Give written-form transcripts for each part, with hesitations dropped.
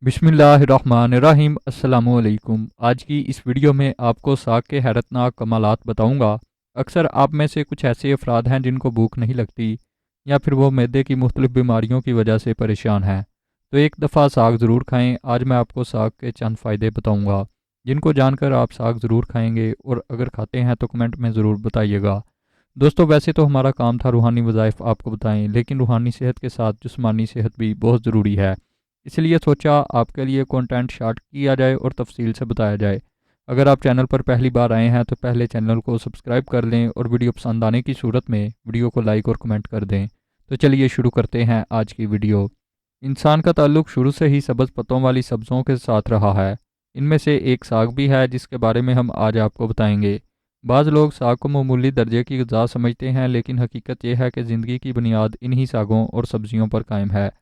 बिस्मिल्लाहिर्रहमानिर्रहीम। अस्सलामुअलैकुम। आज की इस वीडियो में आपको साग के हैरतनाक कमालात बताऊंगा। अक्सर आप में से कुछ ऐसे अफराद हैं जिनको भूख नहीं लगती या फिर वो मैदे की मुख्तलिफ बीमारियों की वजह से परेशान हैं, तो एक दफ़ा साग ज़रूर खाएं। आज मैं आपको साग के चंद फ़ायदे बताऊंगा जिनको जानकर आप साग ज़रूर खाएंगे, और अगर खाते हैं तो कमेंट में ज़रूर बताइएगा। दोस्तों, वैसे तो हमारा काम था रूहानी वज़ाइफ आपको बताएं, लेकिन रूहानी सेहत के साथ जिस्मानी सेहत भी बहुत ज़रूरी है। इसलिए सोचा आपके लिए कंटेंट शार्ट किया जाए और तफसील से बताया जाए। अगर आप चैनल पर पहली बार आए हैं तो पहले चैनल को सब्सक्राइब कर लें और वीडियो पसंद आने की सूरत में वीडियो को लाइक और कमेंट कर दें। तो चलिए शुरू करते हैं आज की वीडियो। इंसान का ताल्लुक शुरू से ही सब्ज़ पत्तों वाली सब्ज़ों के साथ रहा है। इनमें से एक साग भी है जिसके बारे में हम आज आपको बताएंगे। बाज़ लोग साग को मामूली दर्जे की ग़िज़ा समझते हैं, लेकिन हकीकत यह है कि ज़िंदगी की बुनियाद इन्हीं सागों और सब्ज़ियों पर कायम है।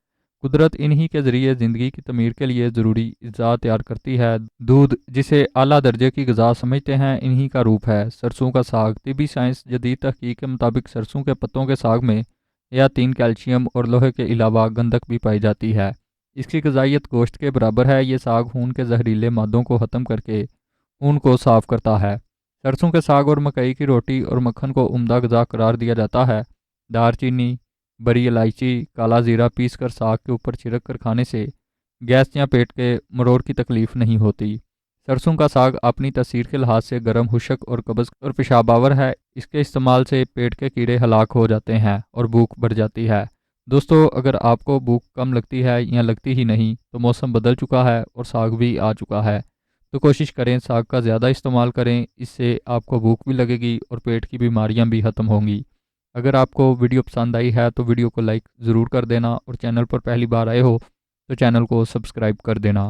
कुदरत इन्हीं के ज़रिए ज़िंदगी की तमीर के लिए ज़रूरी अज़ा तैयार करती है। दूध, जिसे आला दर्जे की ग़िज़ा समझते हैं, इन्हीं का रूप है। सरसों का साग। तिबी साइंस जदीद तहकीक के मुताबिक सरसों के पत्तों के साग में या 3 कैल्शियम और लोहे के अलावा गंधक भी पाई जाती है। इसकी ग़िज़ाइयत गोश्त के बराबर है। ये साग खून के जहरीले मादों को ख़त्म करके खून को साफ़ करता है। सरसों के साग और मकई की रोटी और मक्खन को उम्दा ग़िज़ा करार दिया जाता है। दारचीनी, बड़ी इलायची, काला ज़ीरा पीस कर साग के ऊपर छिड़क कर खाने से गैस या पेट के मरोड़ की तकलीफ़ नहीं होती। सरसों का साग अपनी तसीर के लिहाज से गर्म, खुशक और कब्ज़ और पेशाबावर है। इसके इस्तेमाल से पेट के कीड़े हलाक हो जाते हैं और भूख बढ़ जाती है। दोस्तों, अगर आपको भूख कम लगती है या लगती ही नहीं, तो मौसम बदल चुका है और साग भी आ चुका है। तो कोशिश करें साग का ज़्यादा इस्तेमाल करें। इससे आपको भूख भी लगेगी और पेट की बीमारियां भी ख़त्म होंगी। अगर आपको वीडियो पसंद आई है तो वीडियो को लाइक ज़रूर कर देना, और चैनल पर पहली बार आए हो तो चैनल को सब्सक्राइब कर देना।